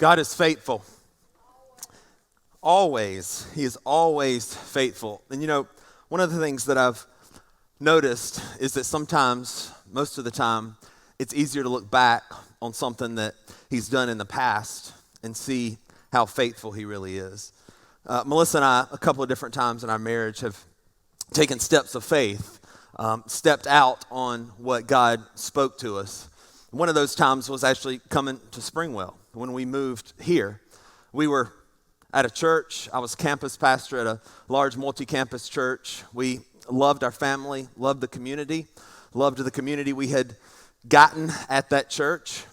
God is faithful. Always. He is always faithful. And one of the things that I've noticed is that sometimes, most of the time, it's easier to look back on something that he's done in the past and see how faithful he really is. Melissa and I, a couple of different times in our marriage, have taken steps of faith, stepped out on what God spoke to us. One of those times was actually coming to Springwell. When we moved here, we were at a church. I was campus pastor at a large multi-campus church. We loved our family, loved the community we had gotten at that church,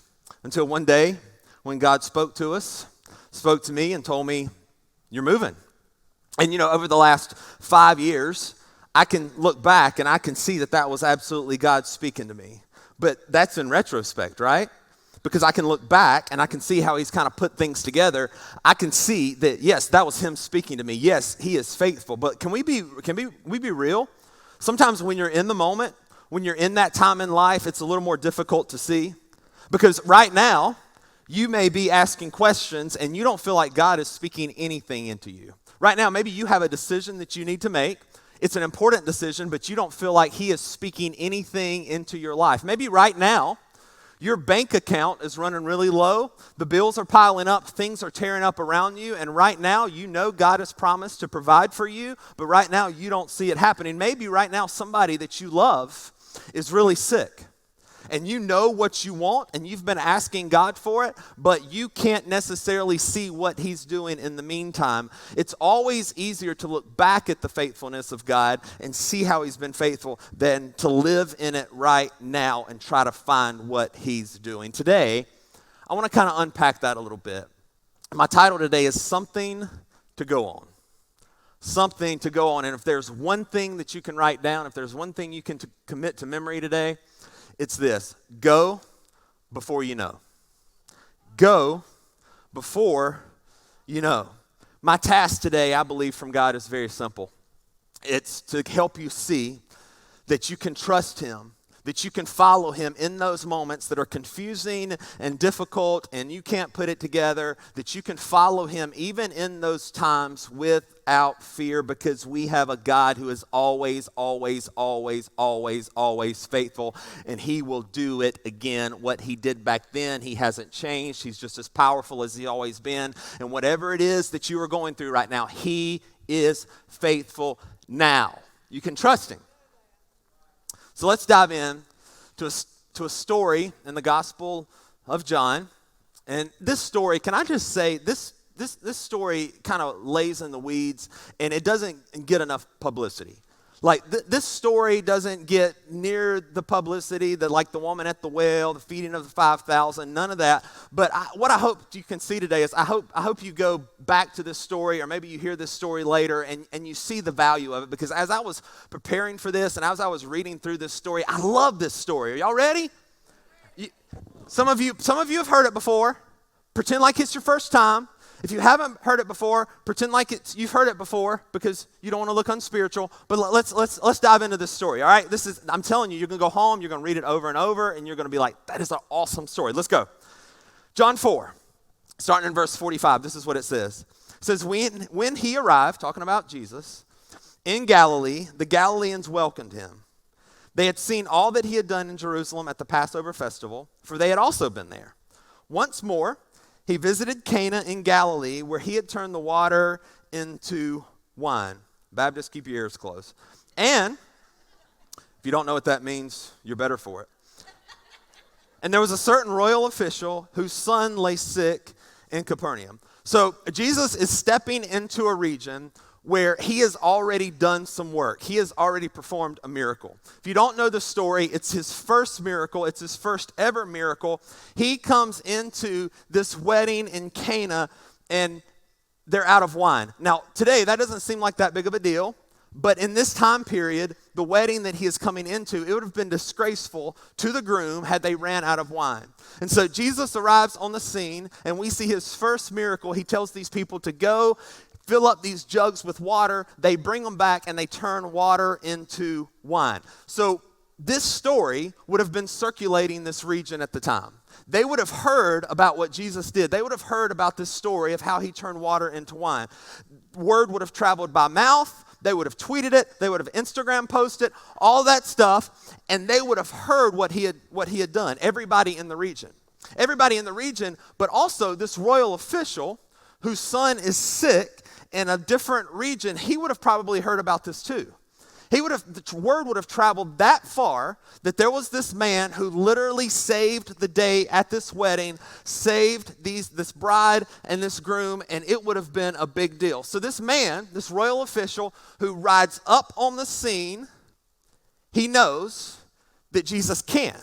until one day when God spoke to me and told me, "You're moving." And over the last 5 years, I can look back and I can see that was absolutely God speaking to me. But that's in retrospect, right? Because I can look back and I can see how he's kind of put things together. I can see that, yes, that was him speaking to me. Yes, he is faithful. But can we be real? Sometimes when you're in the moment, when you're in that time in life, it's a little more difficult to see. Because right now, you may be asking questions and you don't feel like God is speaking anything into you. Right now, maybe you have a decision that you need to make. It's an important decision, but you don't feel like he is speaking anything into your life. Maybe right now, your bank account is running really low. The bills are piling up. Things are tearing up around you. And right now, God has promised to provide for you, but right now you don't see it happening. Maybe right now somebody that you love is really sick. And you know what you want, and you've been asking God for it, but you can't necessarily see what he's doing in the meantime. It's always easier to look back at the faithfulness of God and see how he's been faithful than to live in it right now and try to find what he's doing. Today, I want to kind of unpack that a little bit. My title today is Something to Go On. Something to go on. And if there's one thing that you can write down, if there's one thing you can commit to memory today, it's this: go before you know. Go before you know. My task today, I believe, from God is very simple. It's to help you see that you can trust him, that you can follow him in those moments that are confusing and difficult and you can't put it together, that you can follow him even in those times without fear, because we have a God who is always, always, always, always, always faithful, and he will do it again. What he did back then, he hasn't changed. He's just as powerful as he's always been. And whatever it is that you are going through right now, he is faithful now. You can trust him. So let's dive in to a story in the Gospel of John. And this story, can I just say, this story kind of lays in the weeds, and it doesn't get enough publicity. Like, this story doesn't get near the publicity that, like, the woman at the well, the feeding of the 5,000, none of that. But what I hope you can see today is I hope you go back to this story, or maybe you hear this story later and you see the value of it. Because as I was preparing for this and as I was reading through this story, I love this story. Are y'all ready? Some of you have heard it before. Pretend like it's your first time. If you haven't heard it before, pretend like you've heard it before, because you don't want to look unspiritual. But let's dive into this story. All right, I'm telling you, you're going to go home, you're going to read it over and over, and you're going to be like, that is an awesome story. Let's go. John 4, starting in verse 45. This is what it says. It says, when he arrived, talking about Jesus, in Galilee, the Galileans welcomed him. They had seen all that he had done in Jerusalem at the Passover festival, for they had also been there. Once more, he visited Cana in Galilee, where he had turned the water into wine. Baptists, keep your ears closed. And if you don't know what that means, you're better for it. And there was a certain royal official whose son lay sick in Capernaum. So Jesus is stepping into a region where he has already done some work. He has already performed a miracle. If you don't know the story, it's his first miracle. It's his first ever miracle. He comes into this wedding in Cana, and they're out of wine. Now, today, that doesn't seem like that big of a deal, but in this time period, the wedding that he is coming into, it would have been disgraceful to the groom had they ran out of wine. And so Jesus arrives on the scene, and we see his first miracle. He tells these people to go fill up these jugs with water. They bring them back and they turn water into wine. So this story would have been circulating this region at the time. They would have heard about what Jesus did. They would have heard about this story of how he turned water into wine. Word would have traveled by mouth. They would have tweeted it. They would have Instagram posted, all that stuff, and they would have heard what he had done. Everybody in the region. Everybody in the region, but also this royal official whose son is sick in a different region, he would have probably heard about this too. The word would have traveled that far that there was this man who literally saved the day at this wedding, saved this bride and this groom, and it would have been a big deal. So this man, this royal official who rides up on the scene, he knows that Jesus can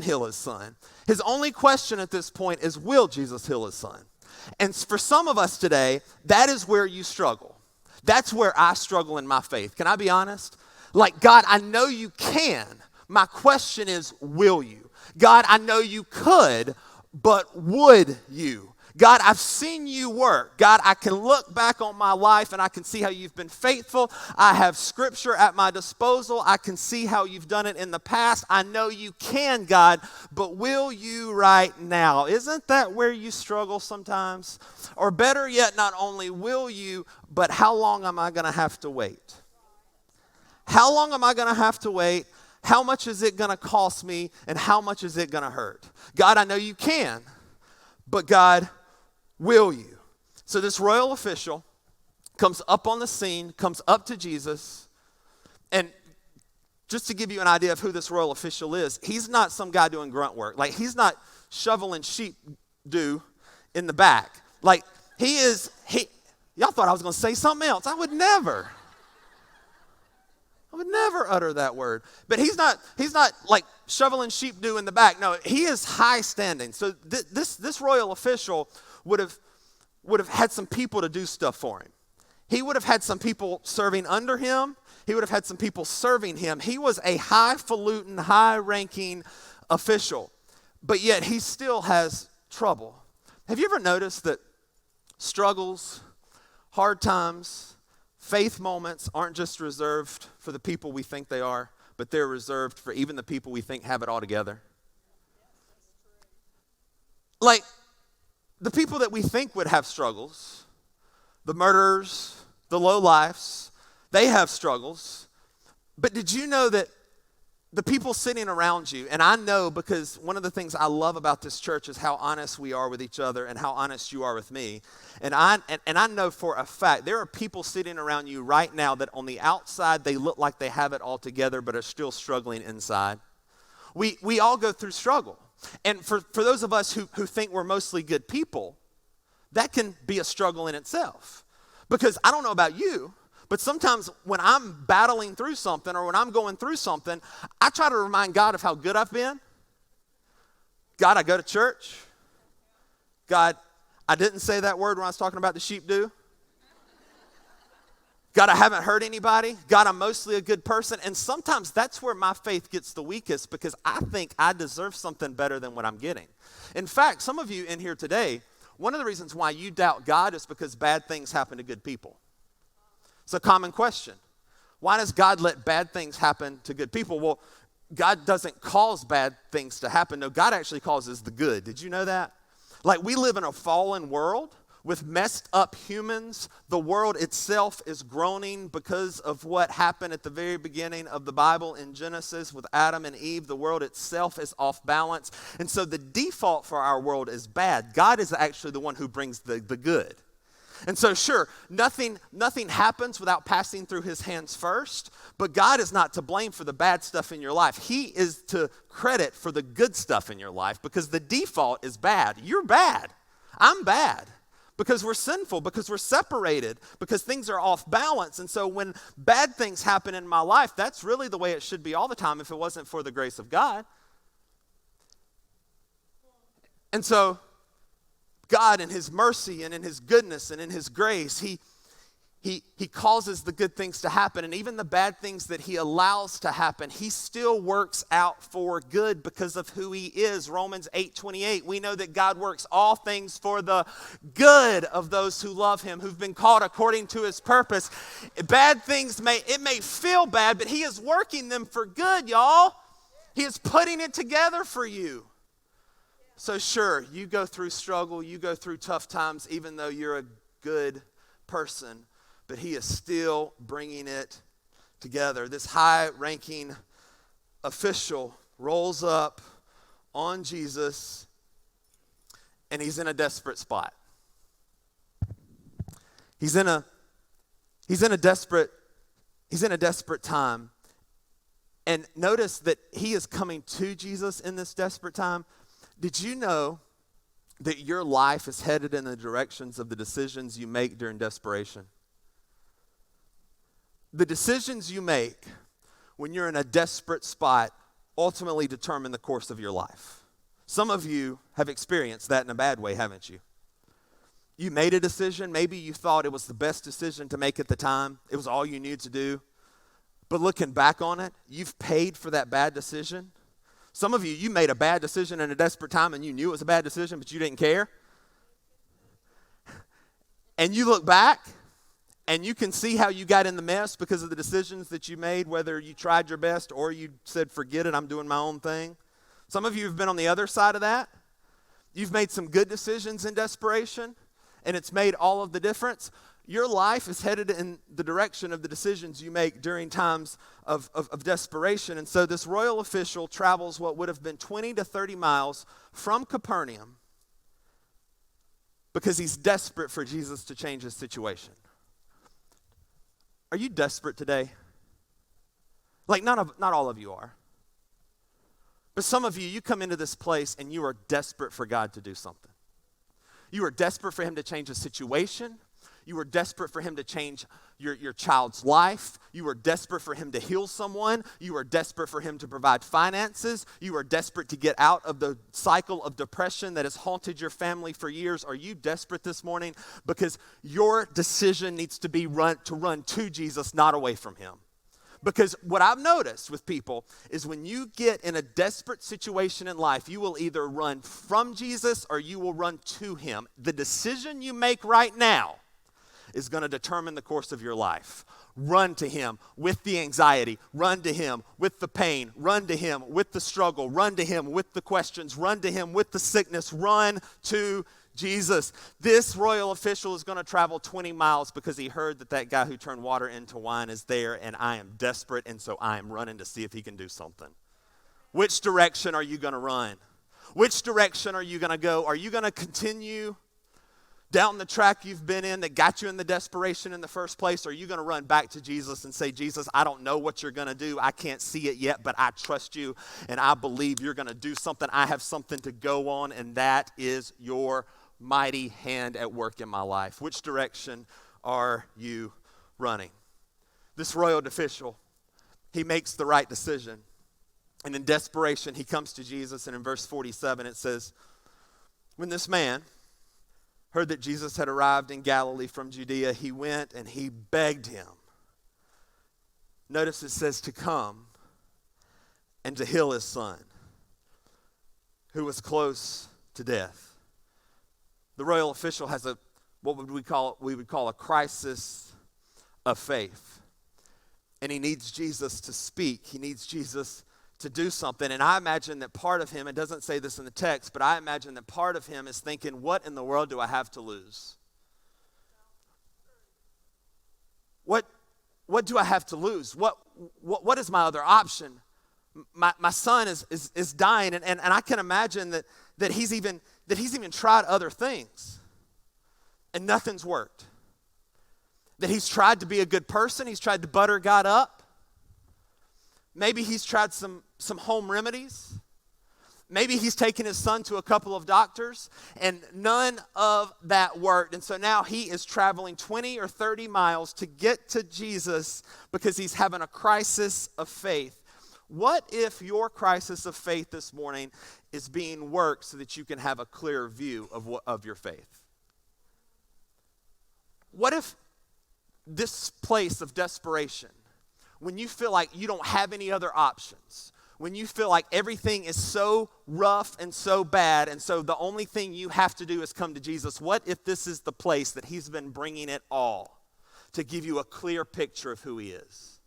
heal his son. His only question at this point is, will Jesus heal his son? And for some of us today, that is where you struggle. That's where I struggle in my faith. Can I be honest? Like, God, I know you can. My question is, will you? God, I know you could, but would you? God, I've seen you work. God, I can look back on my life and I can see how you've been faithful. I have scripture at my disposal. I can see how you've done it in the past. I know you can, God, but will you right now? Isn't that where you struggle sometimes? Or better yet, not only will you, but how long am I going to have to wait? How long am I going to have to wait? How much is it going to cost me? And how much is it going to hurt? God, I know you can, but God, will you? So this royal official comes up on the scene, comes up to Jesus, and just to give you an idea of who this royal official is, he's not some guy doing grunt work. Like, he's not shoveling sheep doo in the back. Like, y'all thought I was going to say something else. I would never utter that word. But he's not like shoveling sheep doo in the back. No, he is high standing. So this royal official would have had some people to do stuff for him. He would have had some people serving under him. He would have had some people serving him. He was a highfalutin, high-ranking official, but yet he still has trouble. Have you ever noticed that struggles, hard times, faith moments aren't just reserved for the people we think they are, but they're reserved for even the people we think have it all together? Like, the people that we think would have struggles, the murderers, the lowlifes, they have struggles. But did you know that the people sitting around you, and I know because one of the things I love about this church is how honest we are with each other and how honest you are with me. And I know for a fact there are people sitting around you right now that on the outside they look like they have it all together but are still struggling inside. We all go through struggle. And for those of us who think we're mostly good people, that can be a struggle in itself. Because I don't know about you, but sometimes when I'm battling through something or when I'm going through something, I try to remind God of how good I've been. God, I go to church. God, I didn't say that word when I was talking about the sheep doo. God, I haven't hurt anybody. God, I'm mostly a good person. And sometimes that's where my faith gets the weakest because I think I deserve something better than what I'm getting. In fact, some of you in here today, one of the reasons why you doubt God is because bad things happen to good people. It's a common question. Why does God let bad things happen to good people? Well, God doesn't cause bad things to happen. No, God actually causes the good. Did you know that? Like, we live in a fallen world with messed up humans. The world itself is groaning because of what happened at the very beginning of the Bible in Genesis with Adam and Eve. The world itself is off balance. And so the default for our world is bad. God is actually the one who brings the good. And so sure, nothing happens without passing through his hands first, but God is not to blame for the bad stuff in your life. He is to credit for the good stuff in your life because the default is bad. You're bad. I'm bad. Because we're sinful, because we're separated, because things are off balance. And so when bad things happen in my life, that's really the way it should be all the time if it wasn't for the grace of God. And so God in his mercy and in his goodness and in his grace, He causes the good things to happen, and even the bad things that he allows to happen, he still works out for good because of who he is. Romans 8:28, we know that God works all things for the good of those who love him, who've been called according to his purpose. Bad things may feel bad, but he is working them for good, y'all. He is putting it together for you. So sure, you go through struggle, you go through tough times, even though you're a good person, but he is still bringing it together. This high-ranking official rolls up on Jesus, and he's in a desperate spot. He's in a desperate time. And notice that he is coming to Jesus in this desperate time. Did you know that your life is headed in the directions of the decisions you make during desperation? The decisions you make when you're in a desperate spot ultimately determine the course of your life. Some of you have experienced that in a bad way, haven't you? You made a decision. Maybe you thought it was the best decision to make at the time. It was all you needed to do. But looking back on it, you've paid for that bad decision. Some of you made a bad decision in a desperate time and you knew it was a bad decision, but you didn't care. And you look back and you can see how you got in the mess because of the decisions that you made, whether you tried your best or you said, forget it, I'm doing my own thing. Some of you have been on the other side of that. You've made some good decisions in desperation, and it's made all of the difference. Your life is headed in the direction of the decisions you make during times of desperation. And so this royal official travels what would have been 20 to 30 miles from Capernaum because he's desperate for Jesus to change his situation. Are you desperate today? Like, not all of you are. But some of you, you come into this place and you are desperate for God to do something. You are desperate for him to change a situation. You are desperate for him to change your child's life. You are desperate for him to heal someone. You are desperate for him to provide finances. You are desperate to get out of the cycle of depression that has haunted your family for years. Are you desperate this morning? Because your decision needs to be run to Jesus, not away from him. Because what I've noticed with people is when you get in a desperate situation in life, you will either run from Jesus or you will run to him. The decision you make right now is going to determine the course of your life. Run to him with the anxiety. Run to him with the pain. Run to him with the struggle. Run to him with the questions. Run to him with the sickness. Run to Jesus. This royal official is going to travel 20 miles because he heard that guy who turned water into wine is there, and I am desperate, and so I am running to see if he can do something. Which direction are you going to run? Which direction are you going to go? Are you going to continue down the track you've been in that got you in the desperation in the first place? Or are you going to run back to Jesus and say, Jesus, I don't know what you're going to do. I can't see it yet, but I trust you, and I believe you're going to do something. I have something to go on, and that is your mighty hand at work in my life. Which direction are you running? This royal official, he makes the right decision. And in desperation, he comes to Jesus, and in verse 47, it says, when this man heard that Jesus had arrived in Galilee from Judea, he went and he begged him. Notice it says to come and to heal his son, who was close to death. The royal official has what we would call a crisis of faith. And he needs Jesus to speak. He needs Jesus to do something. And I imagine that part of him, it doesn't say this in the text, but I imagine that part of him is thinking, what in the world do I have to lose? What do I have to lose? What is my other option? My son is dying, and I can imagine that he's even tried other things, and nothing's worked. That he's tried to be a good person, he's tried to butter God up. Maybe he's tried some home remedies. Maybe he's taken his son to a couple of doctors, and none of that worked. And so now he is traveling 20 or 30 miles to get to Jesus because he's having a crisis of faith. What if your crisis of faith this morning is being worked so that you can have a clearer view of your faith? What if this place of desperation, when you feel like you don't have any other options, when you feel like everything is so rough and so bad, and so the only thing you have to do is come to Jesus, what if this is the place that he's been bringing it all to give you a clear picture of who he is?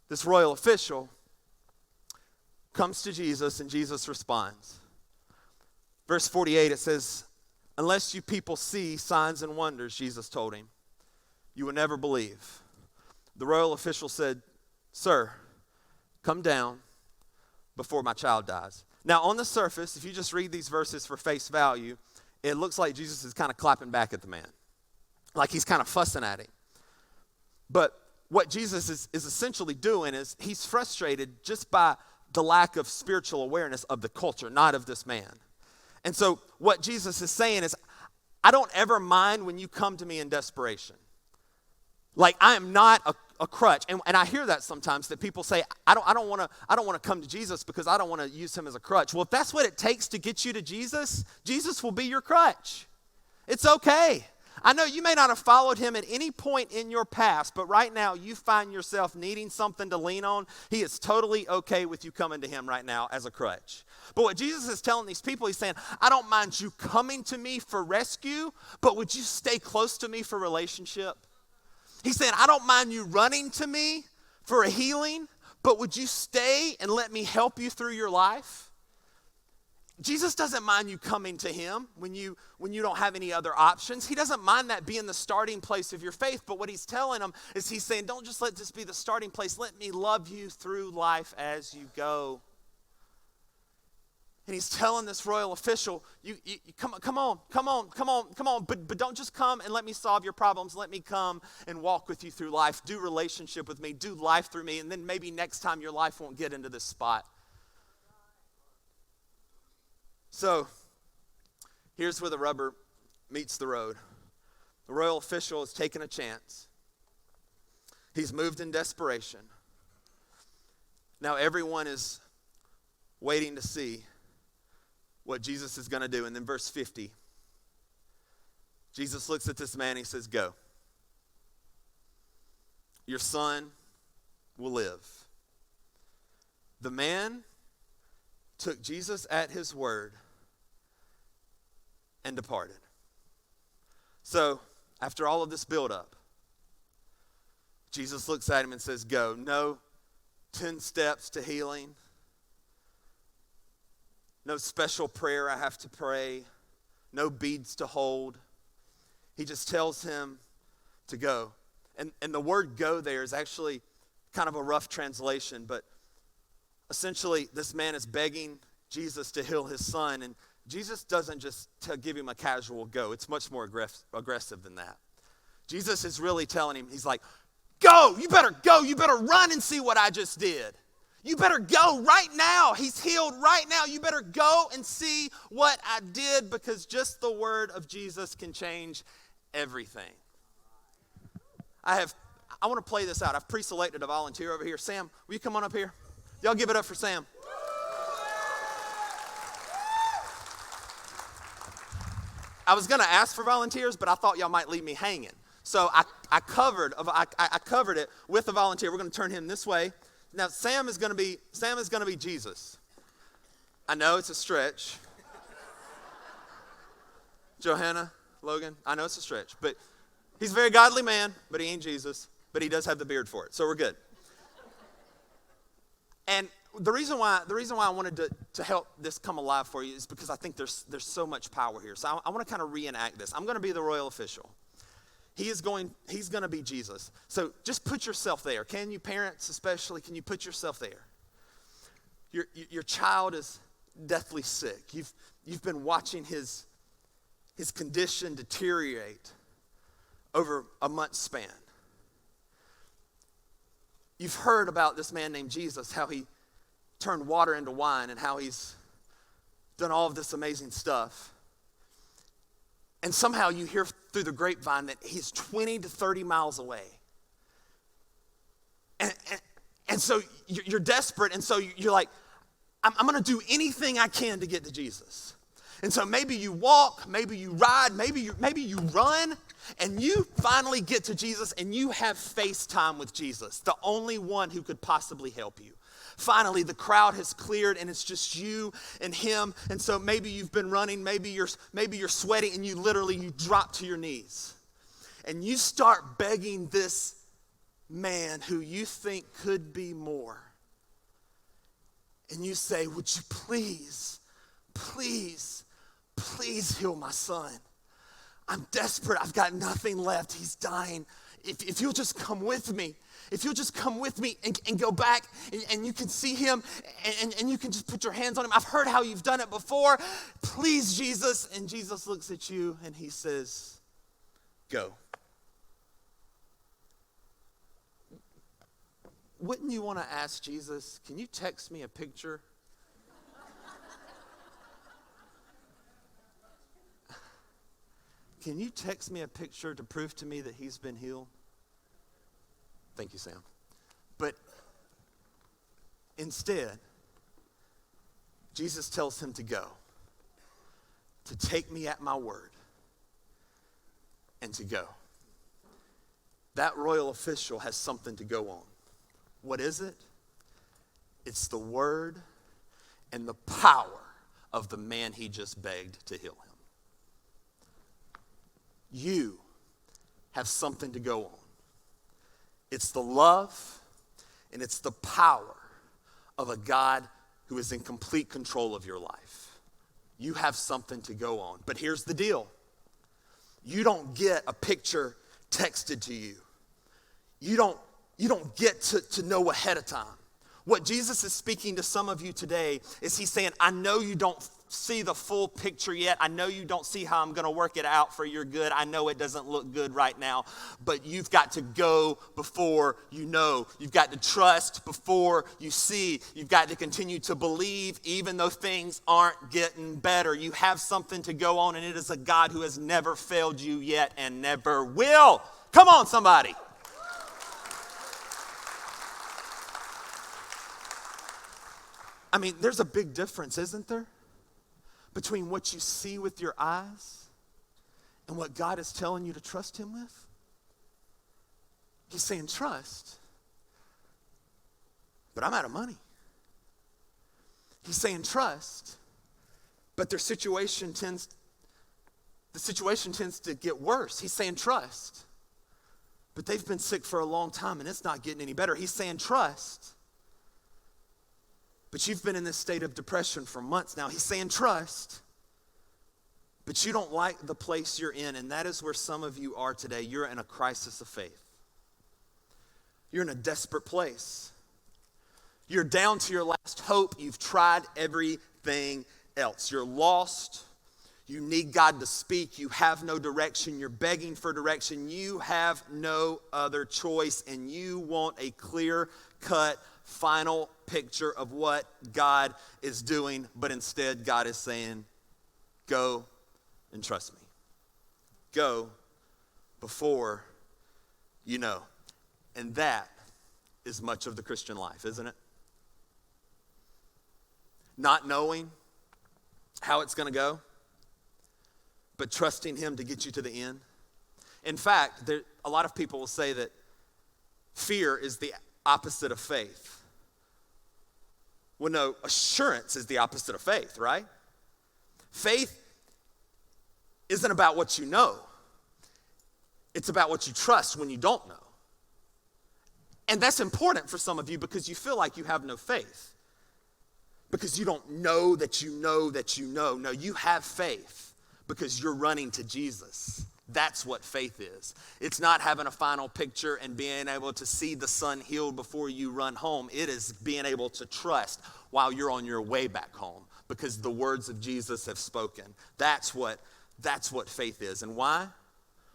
This royal official comes to Jesus, and Jesus responds. Verse 48, it says, unless you people see signs and wonders, Jesus told him, you will never believe. The royal official said, sir, come down before my child dies. Now, on the surface, if you just read these verses for face value, it looks like Jesus is kind of clapping back at the man, like he's kind of fussing at him. But what Jesus is essentially doing is he's frustrated just by the lack of spiritual awareness of the culture, not of this man. And so what Jesus is saying is, I don't ever mind when you come to me in desperation. Like, I am not a crutch. And I hear that sometimes, that people say, I don't want to come to Jesus because I don't want to use him as a crutch. Well, if that's what it takes to get you to Jesus, Jesus will be your crutch. It's okay. I know you may not have followed him at any point in your past, but right now you find yourself needing something to lean on. He is totally okay with you coming to him right now as a crutch. But what Jesus is telling these people, he's saying, I don't mind you coming to me for rescue, but would you stay close to me for relationship? He's saying, I don't mind you running to me for a healing, but would you stay and let me help you through your life? Jesus doesn't mind you coming to him when you don't have any other options. He doesn't mind that being the starting place of your faith, but what he's telling them is he's saying, don't just let this be the starting place. Let me love you through life as you go. And he's telling this royal official, you come on, but don't just come and let me solve your problems. Let me come and walk with you through life. Do relationship with me. Do life through me. And then maybe next time your life won't get into this spot. So here's where the rubber meets the road. The royal official has taken a chance. He's moved in desperation. Now everyone is waiting to see what Jesus is going to do. And then verse 50, Jesus looks at this man and he says, go. Your son will live. The man took Jesus at his word and departed. So, after all of this buildup, Jesus looks at him and says, go. No 10 steps to healing. No special prayer I have to pray. No beads to hold. He just tells him to go. And the word go there is actually kind of a rough translation, but essentially this man is begging Jesus to heal his son, and Jesus doesn't just give him a casual go. It's much more aggressive than that. Jesus is really telling him, he's like, go, you better run and see what I just did. You better go right now. He's healed right now. You better go and see what I did, because just the word of Jesus can change everything. I want to play this out. I've pre-selected a volunteer over here. Sam, will you come on up here? Y'all give it up for Sam. I was going to ask for volunteers, but I thought y'all might leave me hanging. So I covered it with a volunteer. We're going to turn him this way. Now Sam is going to be Jesus. I know it's a stretch. Johanna, Logan, I know it's a stretch, but he's a very godly man, but he ain't Jesus, but he does have the beard for it. So we're good. And the reason why I wanted to help this come alive for you is because I think there's so much power here. So I want to kind of reenact this. I'm going to be the royal official. He's going to be Jesus. So just put yourself there. Can you, parents especially, can you put yourself there? Your child is deathly sick. You've been watching his condition deteriorate over a month span. You've heard about this man named Jesus, how he turned water into wine and how he's done all of this amazing stuff. And somehow you hear through the grapevine that he's 20 to 30 miles away. And so you're desperate, and so you're like, I'm going to do anything I can to get to Jesus. And so maybe you walk, maybe you ride, maybe you run, and you finally get to Jesus and you have FaceTime with Jesus, the only one who could possibly help you. Finally, the crowd has cleared and it's just you and him. And so maybe you've been running, maybe you're sweating, and you drop to your knees. And you start begging this man who you think could be more. And you say, would you please heal my son? I'm desperate. I've got nothing left. He's dying. If you'll just come with me, and go back and you can see him and you can just put your hands on him. I've heard how you've done it before. Please, Jesus. And Jesus looks at you and he says, go. Wouldn't you want to ask Jesus, can you text me a picture? Can you text me a picture to prove to me that he's been healed? Thank you, Sam. But instead, Jesus tells him to go, to take me at my word, and to go. That royal official has something to go on. What is it? It's the word and the power of the man he just begged to heal him. You have something to go on. It's the love and it's the power of a God who is in complete control of your life. You have something to go on. But here's the deal. You don't get a picture texted to you. You don't get to know ahead of time. What Jesus is speaking to some of you today is he's saying, I know you don't see the full picture yet. I know you don't see how I'm going to work it out for your good. I know it doesn't look good right now, but you've got to go before you know. You've got to trust before you see. You've got to continue to believe even though things aren't getting better. You have something to go on, and it is a God who has never failed you yet and never will. Come on, somebody. I mean, there's a big difference, isn't there? Between what you see with your eyes and what God is telling you to trust him with. He's saying trust, but I'm out of money. He's saying trust, but the situation tends to get worse. He's saying trust, but they've been sick for a long time and it's not getting any better. He's saying trust, but you've been in this state of depression for months now. He's saying trust, but you don't like the place you're in, and that is where some of you are today. You're in a crisis of faith. You're in a desperate place. You're down to your last hope. You've tried everything else. You're lost. You need God to speak. You have no direction. You're begging for direction. You have no other choice, and you want a clear-cut final picture of what God is doing, but instead God is saying, go and trust me. Go before you know. And that is much of the Christian life, isn't it? Not knowing how it's going to go, but trusting him to get you to the end. In fact, a lot of people will say that fear is the opposite of faith. Well, no, assurance is the opposite of faith, right? Faith isn't about what you know. It's about what you trust when you don't know. And that's important for some of you because you feel like you have no faith. Because you don't know that you know that you know. No, you have faith because you're running to Jesus. That's what faith is. It's not having a final picture and being able to see the son healed before you run home. It is being able to trust while you're on your way back home because the words of Jesus have spoken. That's what faith is. And why?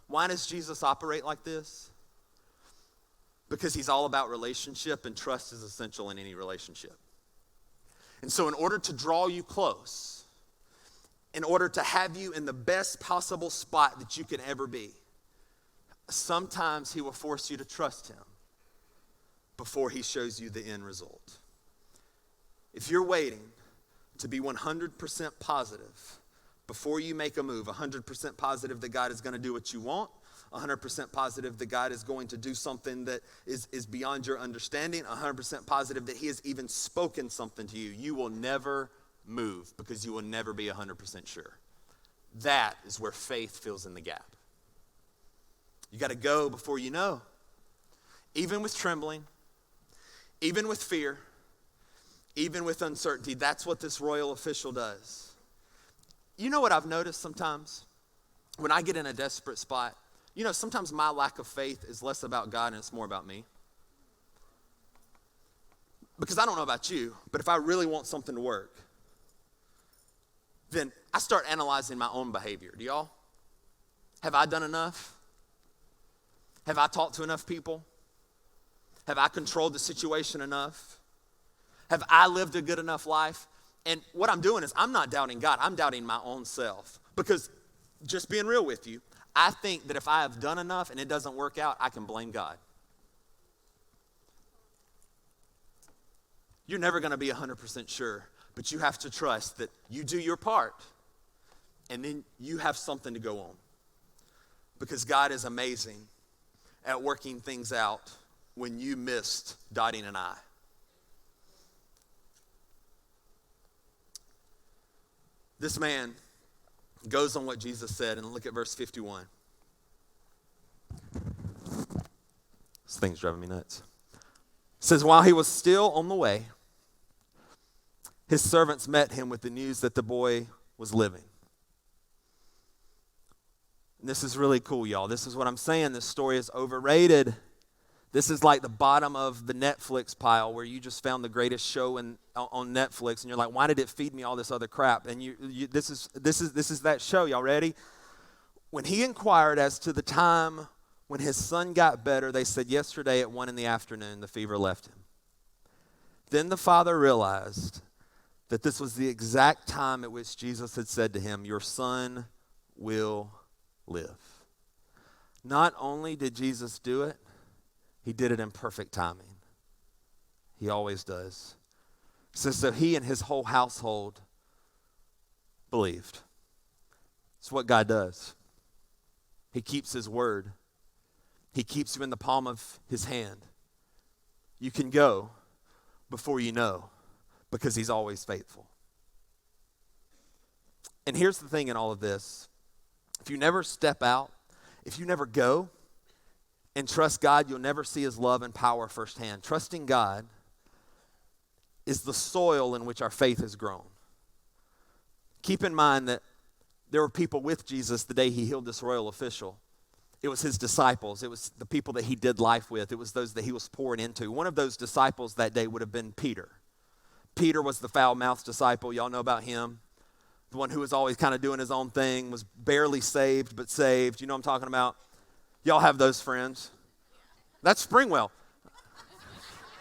Why does Jesus operate like this? Because he's all about relationship, and trust is essential in any relationship. And so in order to draw you close, in order to have you in the best possible spot that you can ever be, sometimes he will force you to trust him before he shows you the end result. If you're waiting to be 100% positive before you make a move, 100% positive that God is going to do what you want, 100% positive that God is going to do something that is beyond your understanding, 100% positive that he has even spoken something to you, you will never move because you will never be 100% sure. That is where faith fills in the gap. You got to go before you know. Even with trembling, even with fear, even with uncertainty, that's what this royal official does. You know what I've noticed sometimes? When I get in a desperate spot, sometimes my lack of faith is less about God and it's more about me. Because I don't know about you, but if I really want something to work, then I start analyzing my own behavior. Do y'all? Have I done enough? Have I talked to enough people? Have I controlled the situation enough? Have I lived a good enough life? And what I'm doing is I'm not doubting God. I'm doubting my own self. Because just being real with you, I think that if I have done enough and it doesn't work out, I can blame God. You're never going to be 100% sure, but you have to trust that you do your part and then you have something to go on. Because God is amazing at working things out when you missed dotting an I. This man goes on what Jesus said, and look at verse 51. This thing's driving me nuts. It says, while he was still on the way, his servants met him with the news that the boy was living. And this is really cool, y'all. This is what I'm saying. This story is overrated. This is like the bottom of the Netflix pile where you just found the greatest show on Netflix, and you're like, why did it feed me all this other crap? And this is that show. Y'all ready? When he inquired as to the time when his son got better, they said yesterday at 1 p.m, the fever left him. Then the father realized that this was the exact time at which Jesus had said to him, your son will live. Not only did Jesus do it, he did it in perfect timing. He always does. It says, so he and his whole household believed. It's what God does. He keeps his word. He keeps you in the palm of his hand. You can go before you know because he's always faithful. And here's the thing in all of this. If you never step out, if you never go, and trust God, you'll never see his love and power firsthand. Trusting God is the soil in which our faith has grown. Keep in mind that there were people with Jesus the day he healed this royal official. It was his disciples. It was the people that he did life with. It was those that he was pouring into. One of those disciples that day would have been Peter. Peter was the foul-mouthed disciple. Y'all know about him. The one who was always kind of doing his own thing, was barely saved, but saved. You know what I'm talking about? Y'all have those friends. That's Springwell.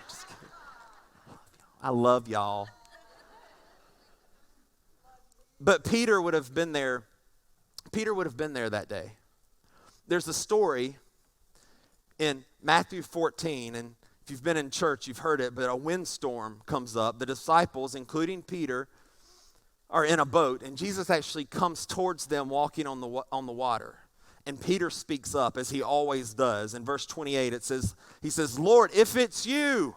Just kidding. I love y'all. But Peter would have been there. Peter would have been there that day. There's a story in Matthew 14, and if you've been in church, you've heard it, but a windstorm comes up. The disciples, including Peter, are in a boat, and Jesus actually comes towards them walking on the water. And Peter speaks up, as he always does. In verse 28, he says, Lord, if it's you,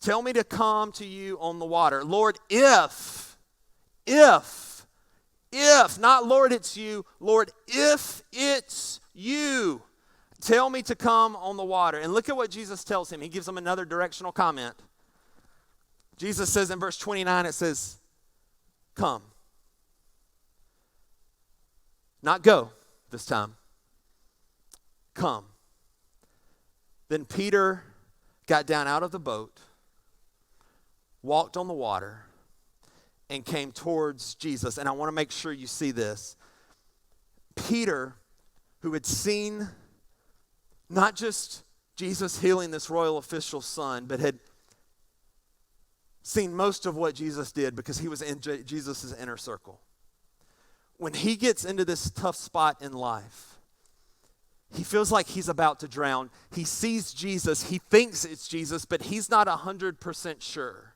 tell me to come to you on the water. Lord, if, not Lord, it's you. Lord, if it's you, tell me to come on the water. And look at what Jesus tells him. He gives him another directional comment. Jesus says in verse 29, it says, come. Not go this time. Come. Then Peter got down out of the boat, walked on the water, and came towards Jesus. And I want to make sure you see this. Peter, who had seen not just Jesus healing this royal official's son, but had seen most of what Jesus did because he was in Jesus' inner circle. When he gets into this tough spot in life, he feels like he's about to drown. He sees Jesus. He thinks it's Jesus, but he's not 100% sure.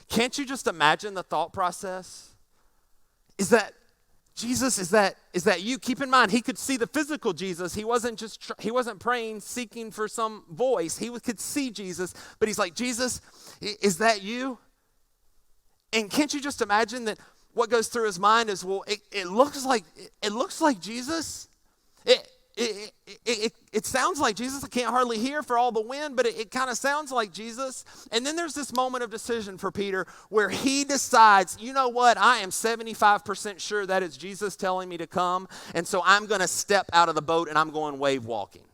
Can't you just imagine the thought process? is that Jesus, is that you? Keep in mind, he could see the physical Jesus. He wasn't praying, seeking for some voice. He could see Jesus, but he's like, Jesus, is that you? And can't you just imagine that what goes through his mind is, well, it looks like Jesus. It sounds like Jesus. I can't hardly hear for all the wind, but it kind of sounds like Jesus. And then there's this moment of decision for Peter where he decides, you know what, I am 75% sure that it's Jesus telling me to come, and so I'm going to step out of the boat and I'm going wave walking.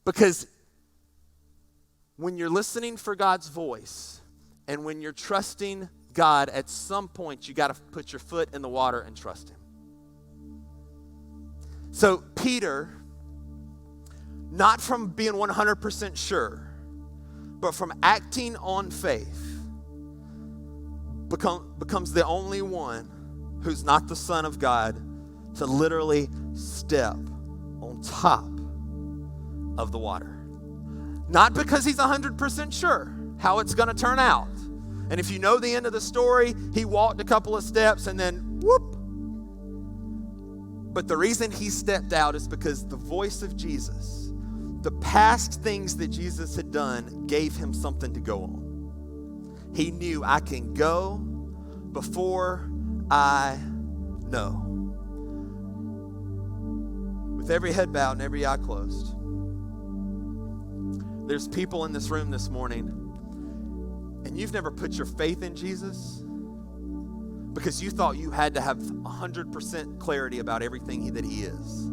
Because when you're listening for God's voice and when you're trusting God, at some point you got to put your foot in the water and trust him. So Peter, not from being 100% sure, but from acting on faith, becomes the only one who's not the Son of God to literally step on top of the water. Not because he's 100% sure how it's going to turn out. And if you know the end of the story, he walked a couple of steps and then whoop. But the reason he stepped out is because the voice of Jesus, the past things that Jesus had done, gave him something to go on. He knew, I can go before I know. With every head bowed and every eye closed, there's people in this room this morning, and you've never put your faith in Jesus because you thought you had to have 100% clarity about everything that he is.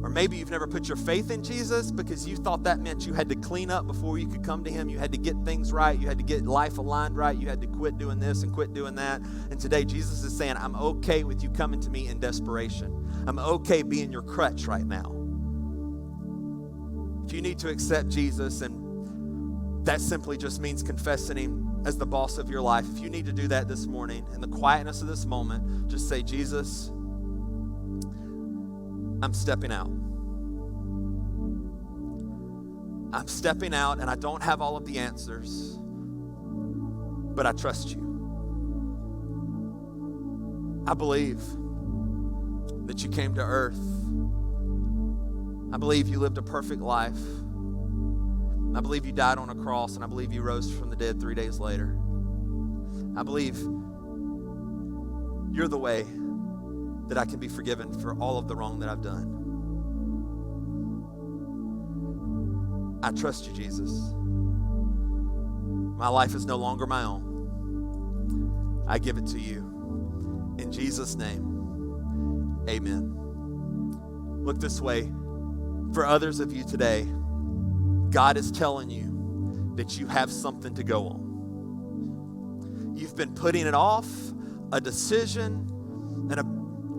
Or maybe you've never put your faith in Jesus because you thought that meant you had to clean up before you could come to him. You had to get things right. You had to get life aligned right. You had to quit doing this and quit doing that. And today Jesus is saying, I'm okay with you coming to me in desperation. I'm okay being your crutch right now. If you need to accept Jesus, and that simply just means confessing him as the boss of your life. If you need to do that this morning, in the quietness of this moment, just say, Jesus, I'm stepping out. I'm stepping out, and I don't have all of the answers, but I trust you. I believe that you came to earth. I believe you lived a perfect life. I believe you died on a cross, and I believe you rose from the dead 3 days later. I believe you're the way that I can be forgiven for all of the wrong that I've done. I trust you, Jesus. My life is no longer my own. I give it to you. In Jesus' name, amen. Look this way. For others of you today, God is telling you that you have something to go on. You've been putting it off, a decision, and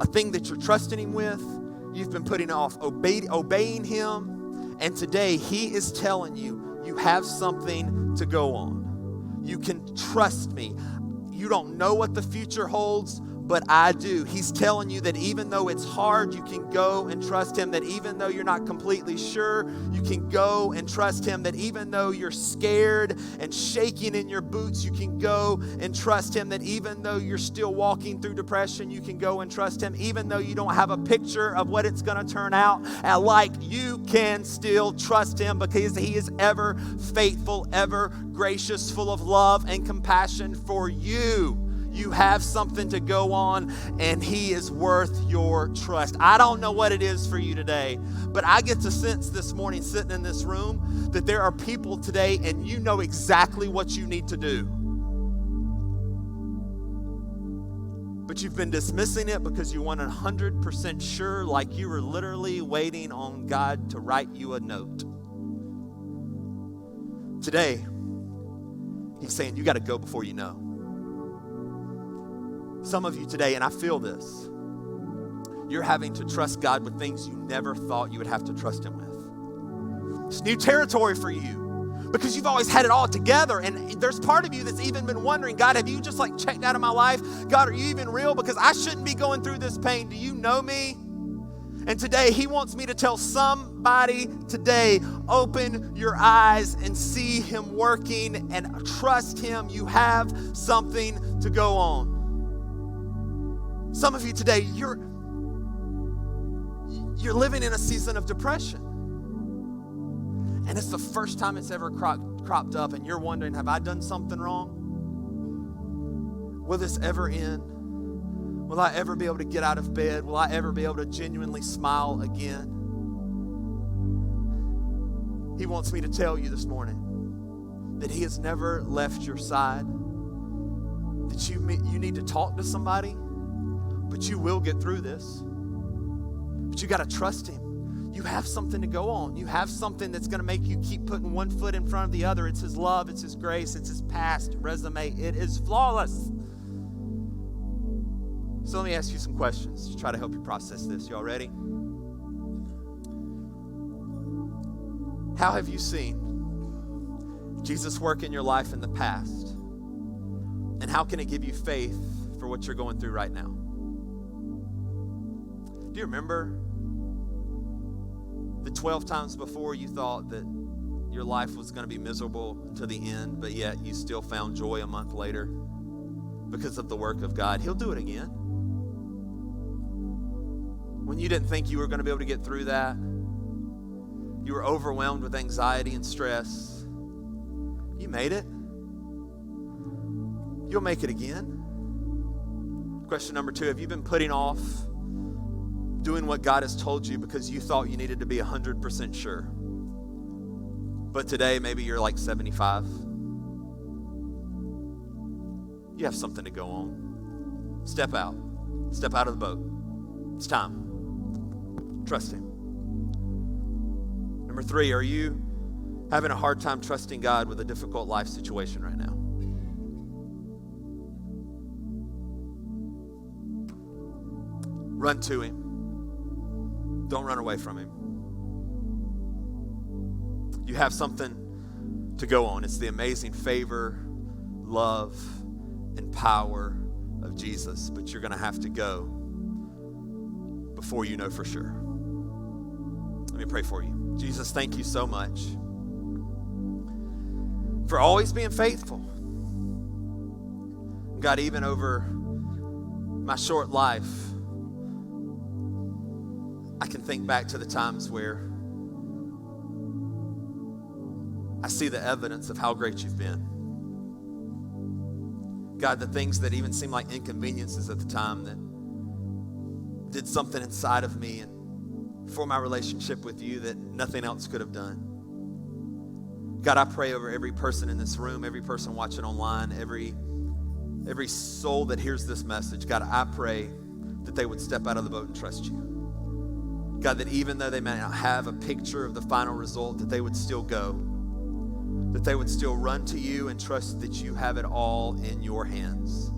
a thing that you're trusting him with. You've been putting off obeying him, and today he is telling you, you have something to go on. You can trust me. You don't know what the future holds, but I do. He's telling you that even though it's hard, you can go and trust him. That even though you're not completely sure, you can go and trust him. That even though you're scared and shaking in your boots, you can go and trust him. That even though you're still walking through depression, you can go and trust him. Even though you don't have a picture of what it's going to turn out like, you can still trust him because he is ever faithful, ever gracious, full of love and compassion for you. You have something to go on, and he is worth your trust. I don't know what it is for you today, but I get to sense this morning sitting in this room that there are people today, and you know exactly what you need to do. But you've been dismissing it because you weren't 100% sure, like you were literally waiting on God to write you a note. Today, he's saying you got to go before you know. Some of you today, and I feel this, you're having to trust God with things you never thought you would have to trust him with. It's new territory for you because you've always had it all together, and there's part of you that's even been wondering, God, have you just checked out of my life? God, are you even real? Because I shouldn't be going through this pain. Do you know me? And today he wants me to tell somebody today, open your eyes and see him working and trust him. You have something to go on. Some of you today, you're living in a season of depression. And it's the first time it's ever cropped up, and you're wondering, have I done something wrong? Will this ever end? Will I ever be able to get out of bed? Will I ever be able to genuinely smile again? He wants me to tell you this morning that he has never left your side, that you need to talk to somebody, but you will get through this. But you got to trust him. You have something to go on. You have something that's going to make you keep putting one foot in front of the other. It's his love, it's his grace, it's his past resume. It is flawless. So let me ask you some questions to try to help you process this. Y'all ready? How have you seen Jesus work in your life in the past? And how can it give you faith for what you're going through right now? Do you remember the 12 times before you thought that your life was going to be miserable to the end, but yet you still found joy a month later because of the work of God? He'll do it again. When you didn't think you were going to be able to get through that, you were overwhelmed with anxiety and stress, you made it. You'll make it again. Question number 2, have you been putting off doing what God has told you because you thought you needed to be 100% sure? But today, maybe you're like 75. You have something to go on. Step out. Step out of the boat. It's time. Trust him. Number 3, are you having a hard time trusting God with a difficult life situation right now? Run to him. Don't run away from him. You have something to go on. It's the amazing favor, love, and power of Jesus. But you're going to have to go before you know for sure. Let me pray for you. Jesus, thank you so much for always being faithful. God, even over my short life, I can think back to the times where I see the evidence of how great you've been. God, the things that even seemed like inconveniences at the time that did something inside of me and for my relationship with you that nothing else could have done. God, I pray over every person in this room, every person watching online, every soul that hears this message. God, I pray that they would step out of the boat and trust you. God, that even though they may not have a picture of the final result, that they would still go, that they would still run to you and trust that you have it all in your hands.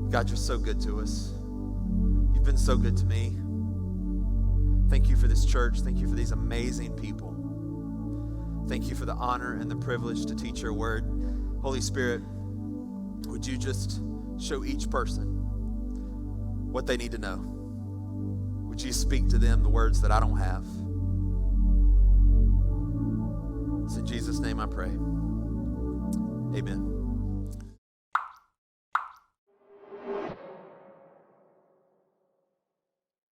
God, you're so good to us. You've been so good to me. Thank you for this church. Thank you for these amazing people. Thank you for the honor and the privilege to teach your word. Holy Spirit, would you just show each person what they need to know? Would you speak to them the words that I don't have? It's in Jesus' name I pray. Amen.